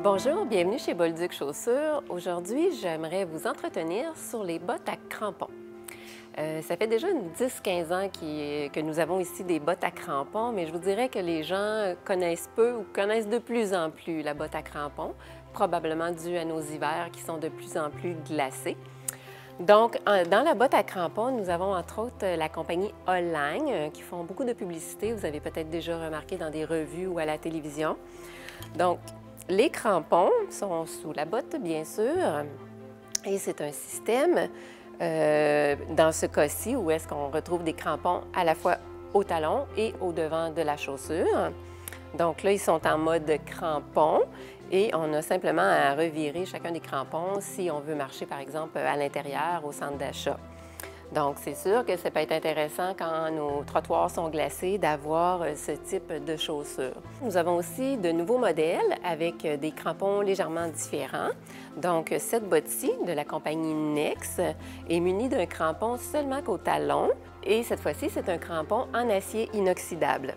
Bonjour, bienvenue chez Bolduc Chaussures. Aujourd'hui, j'aimerais vous entretenir sur les bottes à crampons. Ça fait déjà 10-15 ans que nous avons ici des bottes à crampons, mais je vous dirais que les gens connaissent peu ou connaissent de plus en plus la botte à crampons, probablement dû à nos hivers qui sont de plus en plus glacés. Donc, dans la botte à crampons, nous avons entre autres la compagnie Align qui font beaucoup de publicité. Vous avez peut-être déjà remarqué dans des revues ou à la télévision. Donc, les crampons sont sous la botte, bien sûr, et c'est un système, dans ce cas-ci, où est-ce qu'on retrouve des crampons à la fois au talon et au devant de la chaussure. Donc là, ils sont en mode crampon et on a simplement à revirer chacun des crampons si on veut marcher, par exemple, à l'intérieur, au centre d'achat. Donc, c'est sûr que ça peut être intéressant quand nos trottoirs sont glacés d'avoir ce type de chaussures. Nous avons aussi de nouveaux modèles avec des crampons légèrement différents. Donc, cette botte-ci de la compagnie Nex est munie d'un crampon seulement qu'au talon. Et cette fois-ci, c'est un crampon en acier inoxydable.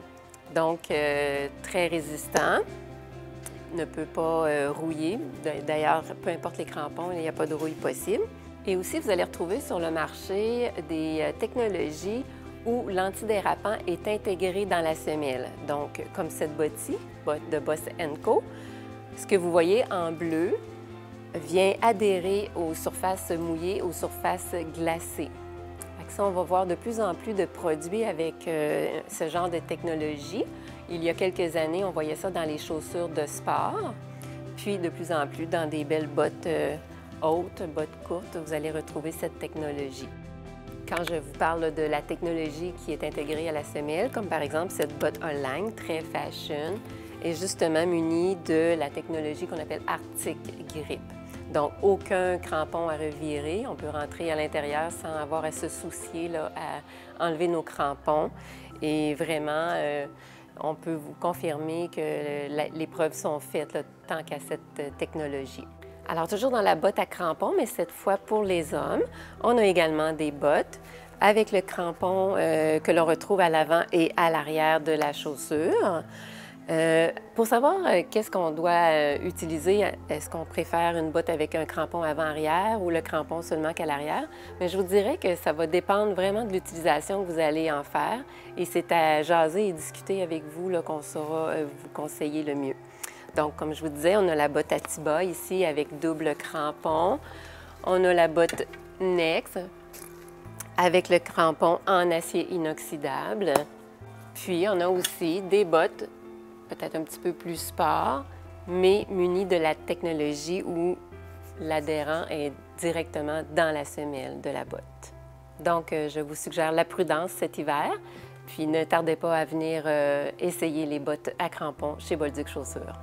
Donc, très résistant, ne peut pas rouiller. D'ailleurs, peu importe les crampons, il n'y a pas de rouille possible. Et aussi, vous allez retrouver sur le marché des technologies où l'antidérapant est intégré dans la semelle. Donc, comme cette botte-ci, botte de Boss & Co. Ce que vous voyez en bleu vient adhérer aux surfaces mouillées, aux surfaces glacées. Ça, on va voir de plus en plus de produits avec ce genre de technologie. Il y a quelques années, on voyait ça dans les chaussures de sport, puis de plus en plus dans des belles bottes hautes, bottes courtes, vous allez retrouver cette technologie. Quand je vous parle de la technologie qui est intégrée à la semelle, comme par exemple cette botte Align, très fashion, est justement munie de la technologie qu'on appelle Arctic Grip. Donc, aucun crampon à revirer. On peut rentrer à l'intérieur sans avoir à se soucier là, à enlever nos crampons. Et vraiment, on peut vous confirmer que les preuves sont faites là, tant qu'à cette technologie. Alors, toujours dans la botte à crampons, mais cette fois pour les hommes, on a également des bottes avec le crampon que l'on retrouve à l'avant et à l'arrière de la chaussure. Pour savoir qu'est-ce qu'on doit utiliser, est-ce qu'on préfère une botte avec un crampon avant-arrière ou le crampon seulement qu'à l'arrière? Mais je vous dirais que ça va dépendre vraiment de l'utilisation que vous allez en faire et c'est à jaser et discuter avec vous qu'on saura vous conseiller le mieux. Donc, comme je vous disais, on a la botte à Tiba ici avec double crampon. On a la botte Nex avec le crampon en acier inoxydable. Puis, on a aussi des bottes peut-être un petit peu plus sport, mais munies de la technologie où l'adhérent est directement dans la semelle de la botte. Donc, je vous suggère la prudence cet hiver, puis ne tardez pas à venir essayer les bottes à crampons chez Bolduc Chaussures.